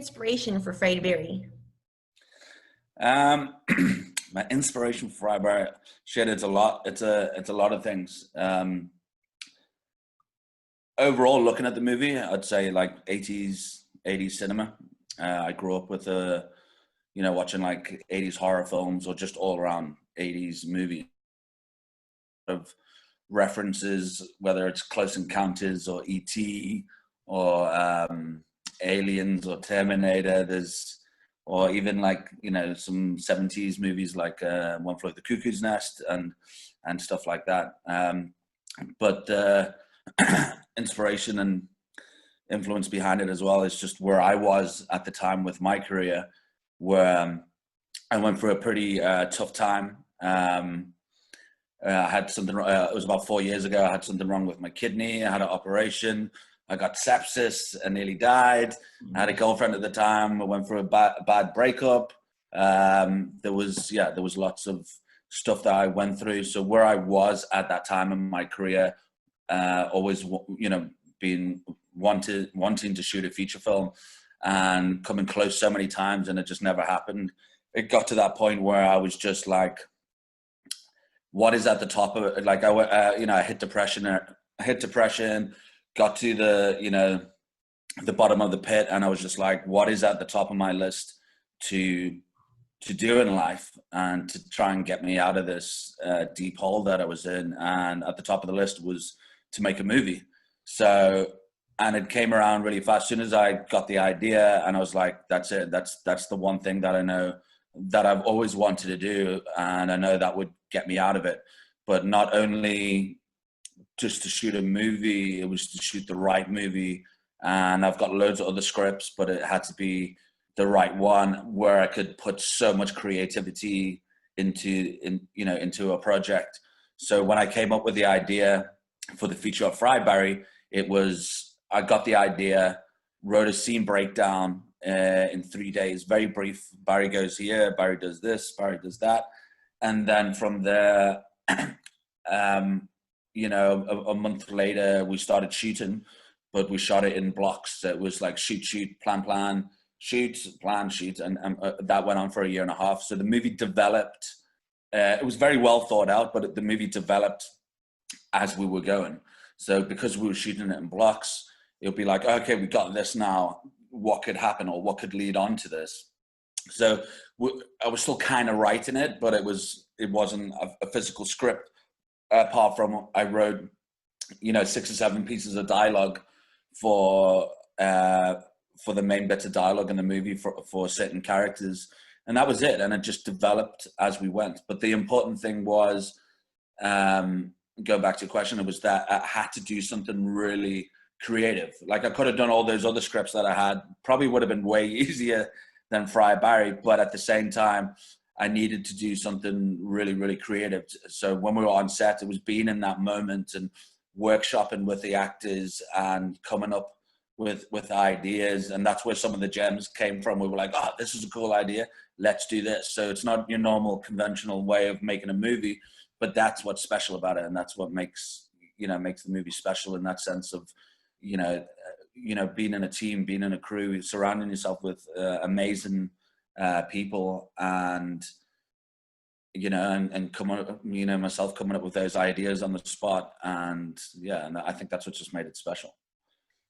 inspiration for Fried Berry? Um, my inspiration for Freiburg, shit, it's a lot. It's a lot of things. Overall, looking at the movie, I'd say like 80s cinema. I grew up with watching like 80s horror films or just all around 80s movies of references, whether it's Close Encounters or E.T. or Aliens or Terminator. Or even like, some 70s movies like One Flew Over the Cuckoo's Nest and stuff like that. But inspiration and influence behind it as well is just where I was at the time with my career, where I went through a pretty tough time. I had something, it was about 4 years ago, I had something wrong with my kidney. I had an operation. I got sepsis and nearly died. I had a girlfriend at the time. I went through a bad breakup. There was lots of stuff that I went through. So where I was at that time in my career, always, being wanting to shoot a feature film and coming close so many times, and it just never happened. It got to that point where I was just like, what is at the top of it? Like I hit depression, got to the bottom of the pit, and I was just like, what is at the top of my list to do in life and to try and get me out of this deep hole that I was in? And at the top of the list was to make a movie. So, and it came around really fast. As soon as I got the idea, and I was like, that's it. That's the one thing that I know that I've always wanted to do, and I know that would get me out of it. But not only just to shoot a movie, it was to shoot the right movie. And I've got loads of other scripts, but it had to be the right one where I could put so much creativity into a project. So when I came up with the idea for the feature of Fryberry, I got the idea, wrote a scene breakdown in 3 days, very brief. Barry goes here, Barry does this, Barry does that. And then from there, a month later, we started shooting, but we shot it in blocks. So it was like shoot, plan, shoot, plan, shoot. And that went on for 1.5 years. So the movie developed, it was very well thought out, but the movie developed as we were going. So because we were shooting it in blocks, it would be like, okay, we got this now. What could happen or what could lead on to this? So I was still kind of writing it, but it wasn't a physical script. Apart from I wrote, 6 or 7 pieces of dialogue for the main bits of dialogue in the movie for certain characters, and that was it. And it just developed as we went. But the important thing was, going back to your question, it was that I had to do something really creative. Like I could have done all those other scripts that I had, probably would have been way easier than Fry Barry, but at the same time, I needed to do something really, really creative. So when we were on set, it was being in that moment and workshopping with the actors and coming up with ideas. And that's where some of the gems came from. We were like, oh, this is a cool idea. Let's do this. So it's not your normal conventional way of making a movie, but that's what's special about it. And that's what makes the movie special in that sense of, being in a team, being in a crew, surrounding yourself with amazing people, and coming up, myself coming up with those ideas on the spot, and I think that's what just made it special.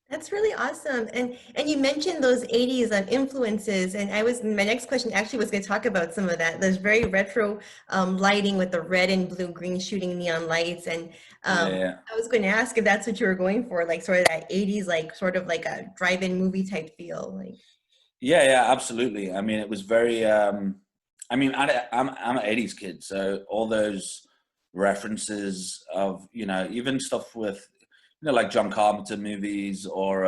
That's really awesome. And you mentioned those 80s influences, and my next question actually was going to talk about some of that. There's very retro lighting with the red and blue green shooting neon lights, and I was going to ask if that's what you were going for, like sort of that 80s, like sort of like a drive-in movie type feel. Like, yeah, absolutely. I mean, it was very. I'm an '80s kid, so all those references of even stuff with like John Carpenter movies or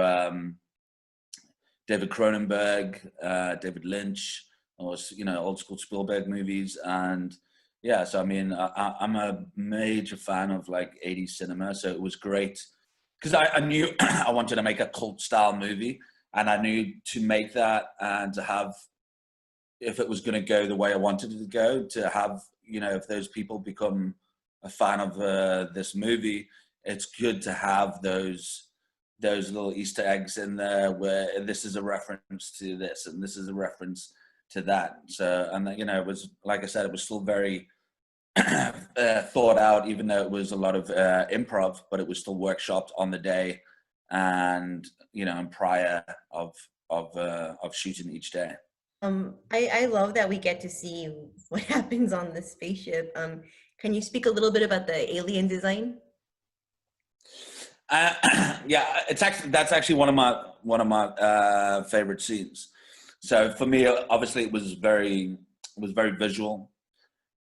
David Cronenberg, David Lynch, or old school Spielberg movies, and so I mean, I'm a major fan of like '80s cinema, so it was great because I knew I wanted to make a cult style movie. And I knew to make that and to have, if it was going to go the way I wanted it to go, to have, if those people become a fan of this movie, it's good to have those those little Easter eggs in there where this is a reference to this and this is a reference to that. So, and you know, it was, like I said, it was still very thought out, even though it was a lot of improv, but it was still workshopped on the day, and you know, and prior of shooting each day. I love that we get to see what happens on the spaceship. Can you speak a little bit about the alien design? Yeah, that's actually one of my favorite scenes. So for me, obviously, it was very visual,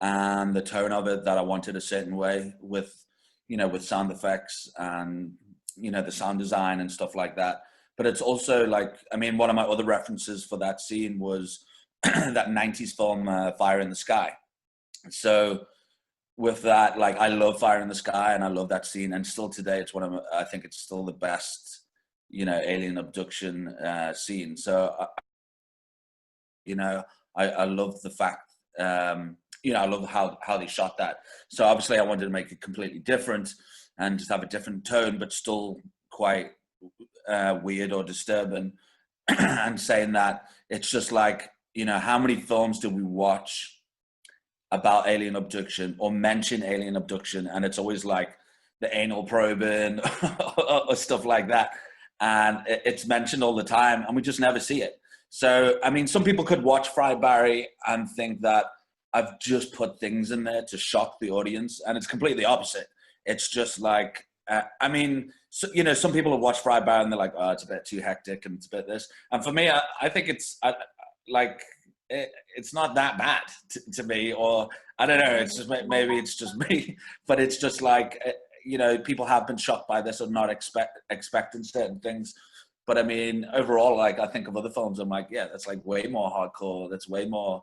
and the tone of it that I wanted a certain way with, you know, with sound effects and, you know, the sound design and stuff like that. But it's also like, I mean, one of my other references for that scene was that 90s film, Fire in the Sky. So with that, like, I love Fire in the Sky and I love that scene. And still today, it's I think it's still the best, you know, alien abduction scene. So, you know, I love the fact, you know, I love how they shot that. So obviously I wanted to make it completely different and just have a different tone, but still quite weird or disturbing. And saying that, it's just like, you know, how many films do we watch about alien abduction or mention alien abduction, and it's always like the anal probing or stuff like that, and it's mentioned all the time and we just never see it. So I mean, some people could watch Fry Barry and think that I've just put things in there to shock the audience, and it's completely opposite. It's just like, I mean, so, you know, some people have watched Fry Barry and they're like, oh, it's a bit too hectic and it's a bit this. And for me, I think it's like, it's not that bad to me, or I don't know, it's just, maybe it's just me, but it's just like, you know, people have been shocked by this or not expecting certain things. But I mean, overall, like, I think of other films, I'm like, yeah, that's like way more hardcore, that's way more,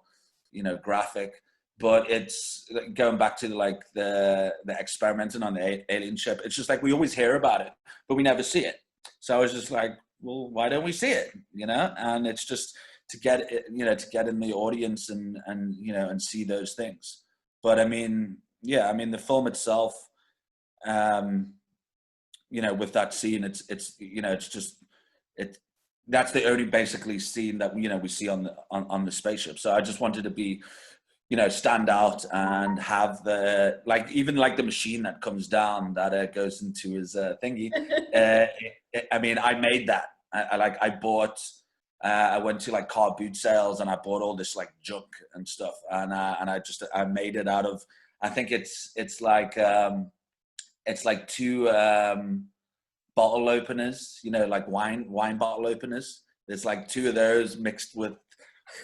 you know, graphic. But it's going back to like the experimenting on the alien ship. It's just like, we always hear about it, but we never see it. So I was just like, well, why don't we see it? You know, and it's just to get it, you know, to get in the audience and you know, and see those things. But I mean, yeah, I mean, the film itself, you know, with that scene, it's you know, it's just that's the only basically scene that, you know, we see on the spaceship. So I just wanted to be, you know, stand out and have the, like, even like the machine that comes down that goes into his thingy. I mean, I made that. I bought. I went to like car boot sales and I bought all this like junk and stuff, and I made it out of. I think it's like two bottle openers, you know, like wine bottle openers. There's like two of those mixed with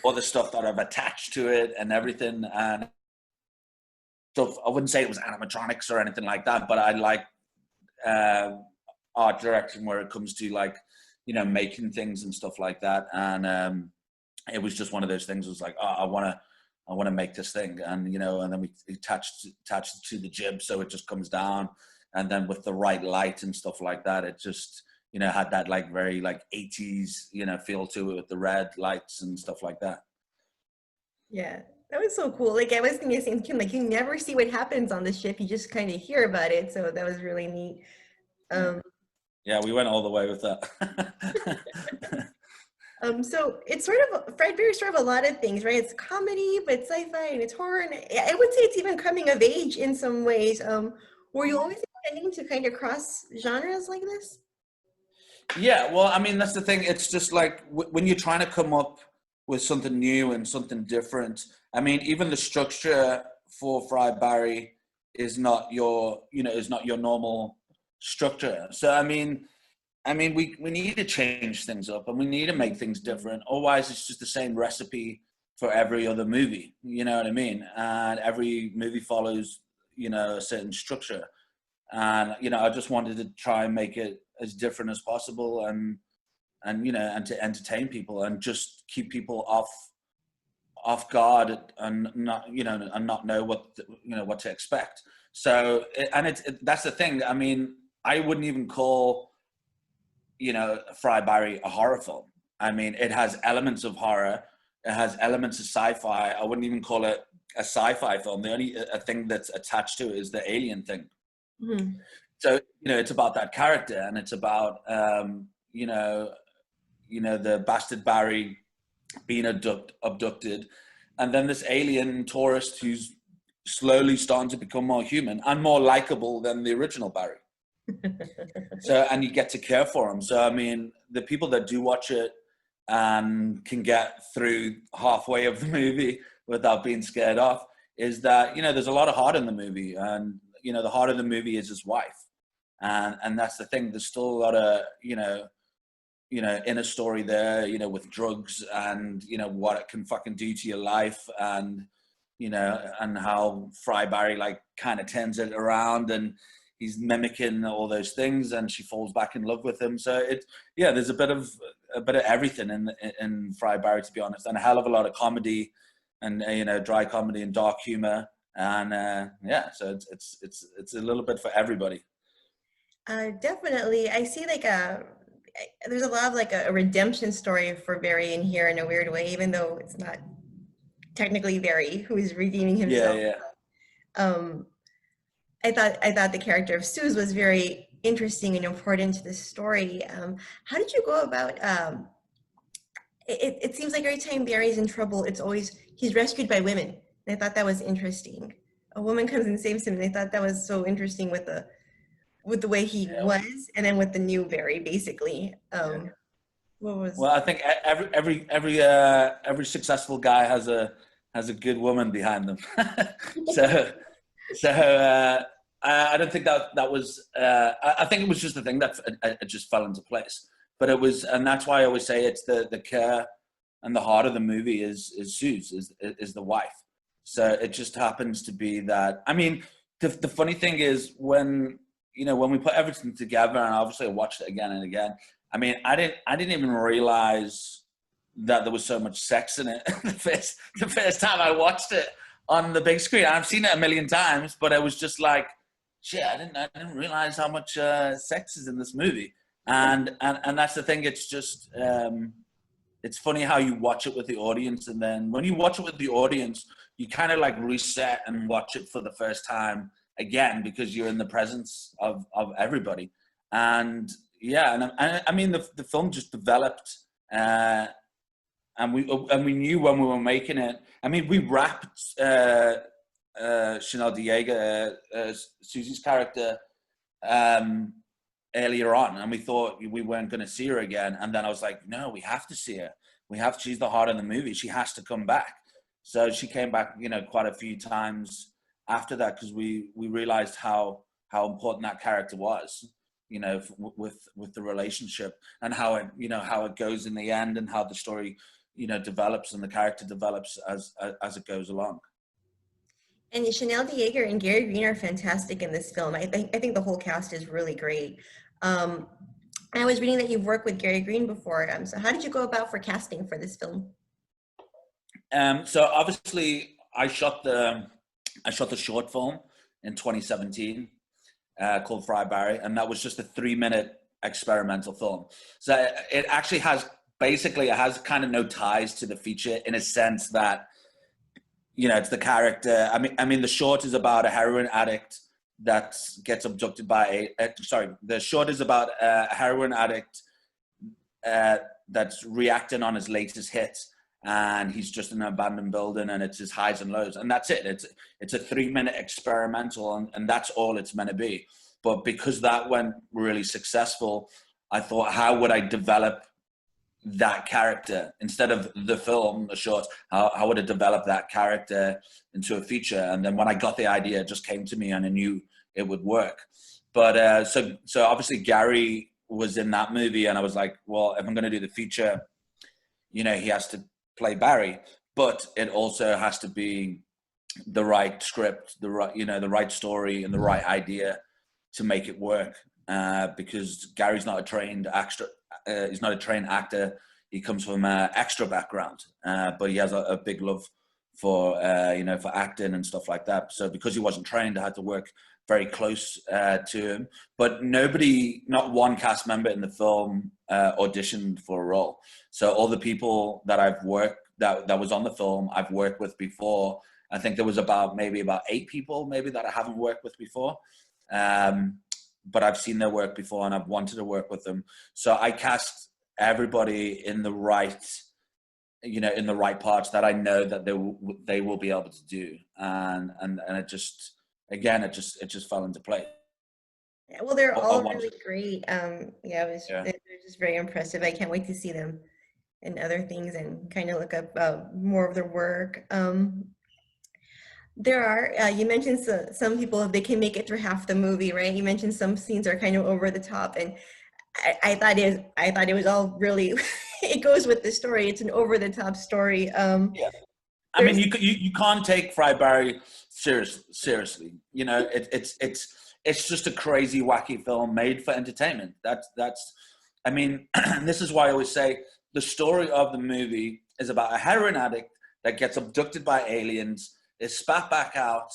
other stuff that I've attached to it and everything. And so I wouldn't say it was animatronics or anything like that, but I like art direction where it comes to, like, you know, making things and stuff like that. And it was just one of those things. It was like, oh, I want to make this thing, and you know, and then we attached it to the jib, so it just comes down, and then with the right light and stuff like that, it just, you know, had that like very like 80s, you know, feel to it with the red lights and stuff like that. Yeah, that was so cool. Like, I was thinking the same thing, like, you never see what happens on the ship, you just kind of hear about it. So that was really neat. Yeah, we went all the way with that. So it's sort of, Fred Bear is sort of a lot of things, right? It's comedy, but it's sci-fi and it's horror. And I would say it's even coming of age in some ways. Were you always intending to kind of cross genres like this? Yeah, well, I mean, that's the thing. It's just like when you're trying to come up with something new and something different. I mean, even the structure for Fry Barry is not your, you know, is not your normal structure. So we need to change things up and we need to make things different. Otherwise, it's just the same recipe for every other movie. You know what I mean? And every movie follows, you know, a certain structure. And you know, I just wanted to try and make it as different as possible, and you know, and to entertain people and just keep people off guard and not, you know, and not know what you know what to expect. So that's the thing. I mean, I wouldn't even call, you know, Fry Barry a horror film. I mean, it has elements of horror, it has elements of sci-fi. I wouldn't even call it a sci-fi film. The only thing that's attached to it is the alien thing. Mhm. So, it's about that character, and it's about, the bastard Barry being abducted, and then this alien tourist who's slowly starting to become more human and more likable than the original Barry. So, and you get to care for him. So, I mean, the people that do watch it and can get through halfway of the movie without being scared off, is that, there's a lot of heart in the movie, and, the heart of the movie is his wife. And that's the thing. There's still a lot of, inner story there, with drugs and, what it can fucking do to your life, and, and how Fry Barry like kind of turns it around, and he's mimicking all those things, and she falls back in love with him. So there's a bit of everything in Fry Barry, to be honest, and a hell of a lot of comedy, and dry comedy and dark humor, and so it's a little bit for everybody. Definitely. I see like there's a lot of like a redemption story for Barry in here in a weird way, even though it's not technically Barry who is redeeming himself. Yeah. I thought the character of Suze was very interesting and important to the story. How did you go about, it seems like every time Barry's in trouble, he's rescued by women. And I thought that was interesting. A woman comes and saves him, and I thought that was so interesting with the way he was, and then with the new Barry, basically. Well, I think every successful guy has a good woman behind them. so I don't think that was. I think it was just the thing that it just fell into place. But it was, and that's why I always say it's the care and the heart of the movie is Suze, is the wife. So it just happens to be that. I mean, the funny thing is when we put everything together, and obviously I watched it again and again. I mean, I didn't even realize that there was so much sex in it the first time I watched it on the big screen. I've seen it a million times, but it was just like, shit, I didn't realize how much sex is in this movie. And that's the thing. It's just it's funny how you watch it with the audience, and then when you watch it with the audience, you kind of like reset and watch it for the first time again, because you're in the presence of everybody. And I mean the film just developed, and we knew when we were making it. I mean, we wrapped Chanel Diego, Susie's character, earlier on, and we thought we weren't going to see her again. And then I was like, no, we have to see her. She's the heart of the movie. She has to come back. So she came back, quite a few times after that, because we realized how important that character was, with the relationship, and how it goes in the end, and how the story, develops, and the character develops as it goes along. And Chanel Diego and Gary Green are fantastic in this film. I think the whole cast is really great. I was reading that you've worked with Gary Green before. So how did you go about for casting for this film? So obviously, I shot the short film in 2017 called Fry Barry, and that was just a 3-minute experimental film. So it actually has kind of no ties to the feature, in a sense that, it's the character. I mean, the short is about a heroin addict that gets abducted by the short is about a heroin addict that's reacting on his latest hit, and he's just in an abandoned building, and it's his highs and lows, and that's it. It's a 3-minute experimental, and that's all it's meant to be. But because that went really successful, I thought, how would I develop that character instead of the film, the short? How would I develop that character into a feature? And then when I got the idea, it just came to me, and I knew it would work. But so obviously Gary was in that movie, and I was like, well, if I'm going to do the feature, he has to play Barry, but it also has to be the right script, the right story, and the right idea to make it work. Because Gary's not a trained actor. He's not a trained actor. He comes from an extra background, but he has a big love for for acting and stuff like that. So because he wasn't trained, I had to work very close to him. But not one cast member in the film auditioned for a role. So all the people that I've worked that was on the film, I've worked with before. I think there was about 8 people maybe that I haven't worked with before. but I've seen their work before and I've wanted to work with them. So I cast everybody in the right, in the right parts that I know that they will be able to do. And it just, again, it just fell into place. Yeah, well, they're I all wanted. really great. Yeah, Yeah. they're just very impressive. I can't wait to see them and other things and kind of look up more of their work. There are, you mentioned some people, if they can make it through half the movie, right? You mentioned some scenes are kind of over the top, and I thought it was all really, it goes with the story. It's an over the top story. Yeah. I mean, There's, you can't take Fry Barry seriously. It's just a crazy, wacky film made for entertainment. That's. I mean, this is why I always say the story of the movie is about a heroin addict that gets abducted by aliens, is spat back out,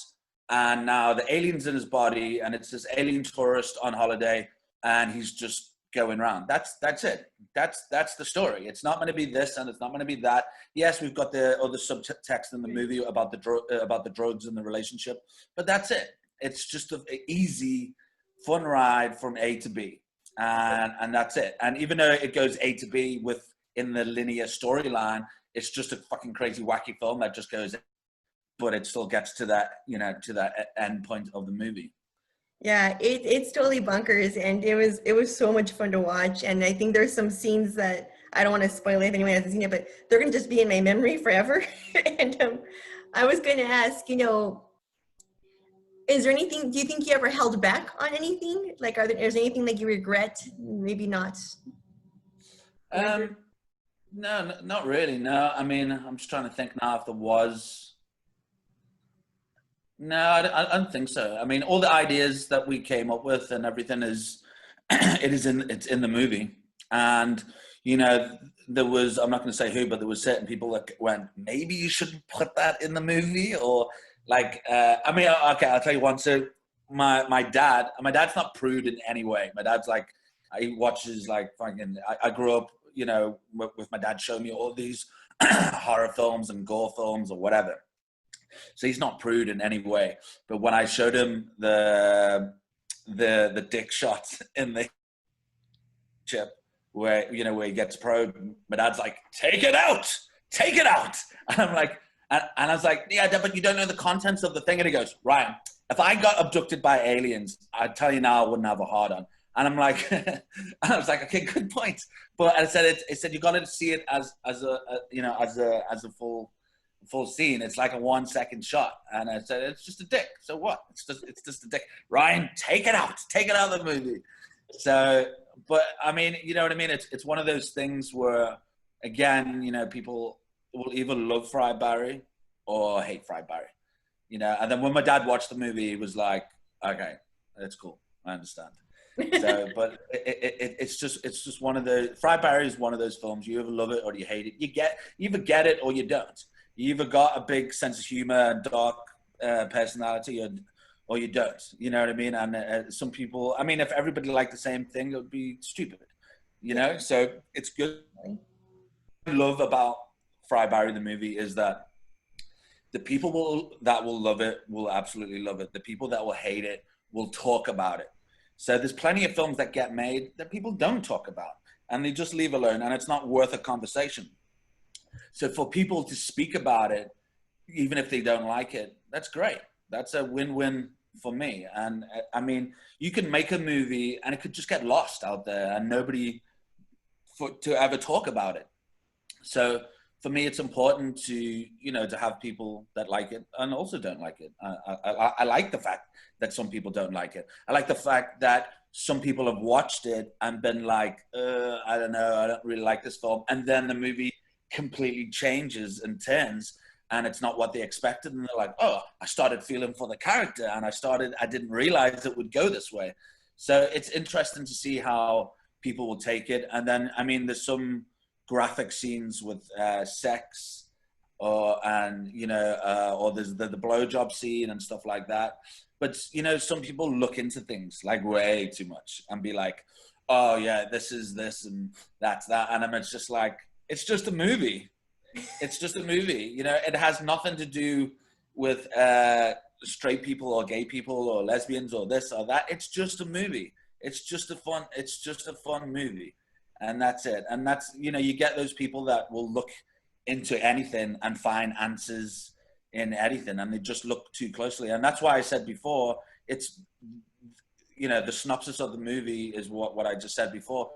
and now the alien's in his body, and it's this alien tourist on holiday, and he's just going around. That's it. That's the story. It's not going to be this, and it's not going to be that. Yes, we've got the other subtext in the movie about the drugs and the relationship, but that's it. It's just an easy, fun ride from A to B, and that's it. And even though it goes A to B within the linear storyline, it's just a fucking crazy, wacky film that just goes, but it still gets to that, to that end point of the movie. yeah, it's totally bonkers, and it was so much fun to watch. And I think there's some scenes that I don't want to spoil it if anyone hasn't seen it, but they're gonna just be in my memory forever. And I was gonna ask, is there anything? Do you think you ever held back on anything? Like, is there anything that you regret? Maybe not. No, not really. No, I mean, I'm just trying to think now if there was. No, I don't think so. I mean, all the ideas that we came up with and everything is, it's in the movie. And, there was, I'm not going to say who, but there was certain people that went, maybe you shouldn't put that in the movie, or like, I mean, okay, I'll tell you one. So my dad's not prude in any way. My dad's like, he watches like fucking, I grew up, with my dad showing me all these horror films and gore films or whatever. So he's not prude in any way. But when I showed him the dick shot in the chip, where he gets probed, my dad's like, take it out, and I'm like, and I was like, yeah, but you don't know the contents of the thing. And he goes, Ryan, if I got abducted by aliens, I'd tell you now I wouldn't have a hard on. And I'm like, I was like, okay, good point. But I said, it said you got to see it as a full scene. It's like a 1 second shot. And I said, it's just a dick. So what? It's just a dick. Ryan, take it out of the movie. So, but I mean, you know what I mean? It's one of those things where, again, people will either love Fry Barry or hate Fry Barry, and then when my dad watched the movie, he was like, okay, that's cool. I understand. So, but it's just one of the, Fry Barry is one of those films. You either love it or you hate it. You either get it or you don't. You either got a big sense of humor and dark personality, or you don't. You know what I mean? And some people, I mean, if everybody liked the same thing, it would be stupid. So it's good. What I love about Fry Barry the movie is that the people that will love it will absolutely love it. The people that will hate it will talk about it. So there's plenty of films that get made that people don't talk about, and they just leave alone, and it's not worth a conversation. So for people to speak about it, even if they don't like it, that's great. That's a win-win for me. And I mean, you can make a movie and it could just get lost out there and nobody to ever talk about it. So for me, it's important to, to have people that like it and also don't like it. I like the fact that some people don't like it. I like the fact that some people have watched it and been like, I don't know, I don't really like this film. And then the movie completely changes and turns, and it's not what they expected. And they're like, oh, I started feeling for the character, and I didn't realize it would go this way. So it's interesting to see how people will take it. And then, I mean, there's some graphic scenes with sex, or there's the blowjob scene and stuff like that. But, some people look into things like way too much and be like, oh yeah, this is this and that's that. And it's just like, it's just a movie. It's just a movie. It has nothing to do with, straight people or gay people or lesbians or this or that. It's just a movie. It's just a fun movie. And that's it. And that's, you know, you get those people that will look into anything and find answers in anything, and they just look too closely. And that's why I said before, it's, you know, the synopsis of the movie is what I just said before.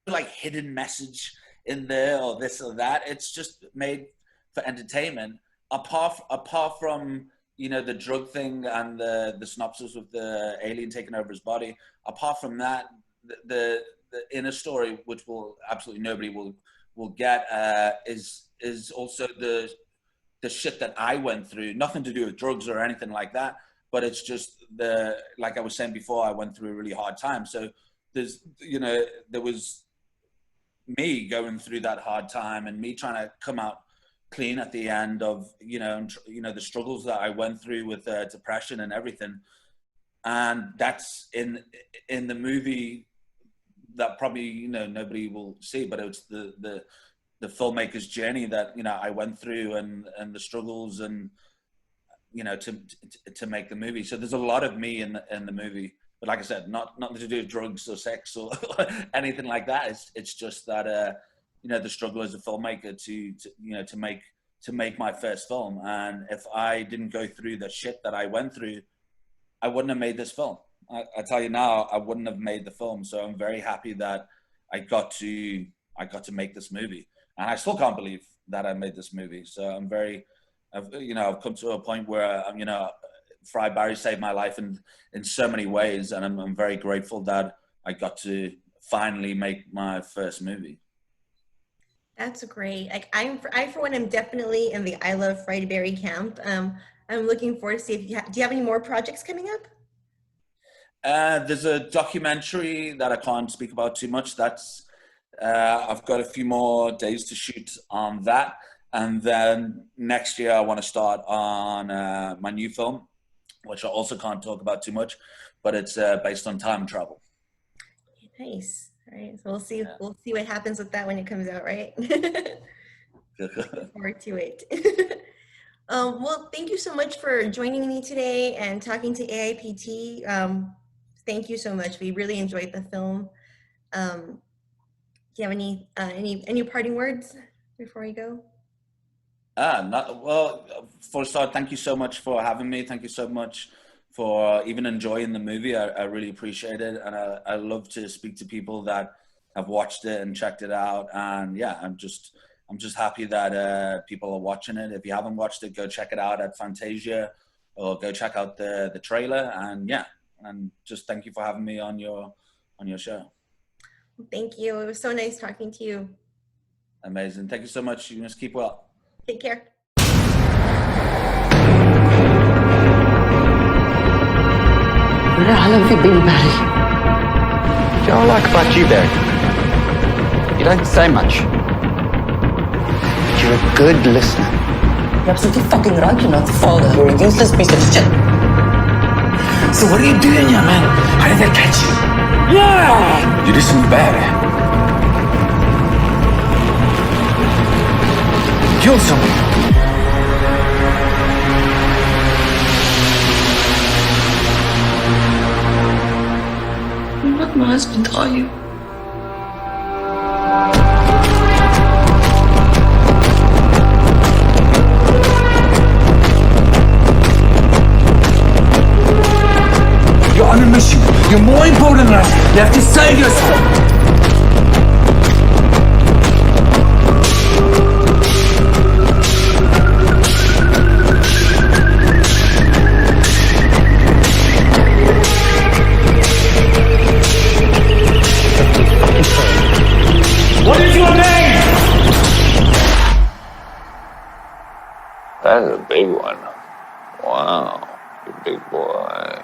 Like hidden message in there or this or that. It's just made for entertainment. Apart from, you know, the drug thing and the synopsis with the alien taking over his body. Apart from that, the inner story, which will absolutely nobody will get, is also the shit that I went through. Nothing to do with drugs or anything like that, but it's just like I was saying before, I went through a really hard time. So there's, you know, there was me going through that hard time and me trying to come out clean at the end of, you know, the struggles that I went through with depression and everything. And that's in the movie that probably, you know, nobody will see, but it's the filmmaker's journey that, you know, I went through and the struggles and, you know, to make the movie. So there's a lot of me in the movie, but like I said, nothing to do with drugs or sex or anything like that. It's just that, you know, the struggle as a filmmaker to make my first film. And if I didn't go through the shit that I went through, I wouldn't have made this film. I tell you now, I wouldn't have made the film. So I'm very happy that I got to make this movie, and I still can't believe that I made this movie. So I'm I've come to a point where you know, Fry Barry saved my life in so many ways, and I'm very grateful that I got to finally make my first movie. That's great. Like I for one am definitely in the I Love Fried Berry camp. I'm looking forward to see if do you have any more projects coming up? There's a documentary that I can't speak about too much. That's I've got a few more days to shoot on that, and then next year I want to start on my new film, which I also can't talk about too much, but it's based on time travel. Nice. All right, so we'll see. Yeah. We'll see what happens with that when it comes out, right? Look forward to it. Well, thank you so much for joining me today and talking to AIPT. Thank you so much. We really enjoyed the film. Do you have any parting words before we go? For a start, thank you so much for having me. Thank you so much for even enjoying the movie. I really appreciate it, and I love to speak to people that have watched it and checked it out. And yeah, I'm just happy that people are watching it. If you haven't watched it, go check it out at Fantasia, or go check out the trailer. And yeah, and just thank you for having me on your show. Thank you. It was so nice talking to you. Amazing. Thank you so much. You must keep well. Take care. How long have you been married? You know what I like about you, Barry? You don't say much. But you're a good listener. You're absolutely fucking right. You're not the father. You're a useless piece of shit. So what are you doing here, man? How did they catch you? Yeah! You did something bad. You killed someone. You're not my husband, are you? You're on a mission. You're more important than us. You have to save yourself. What is your name? That's a big one. Wow, you big boy.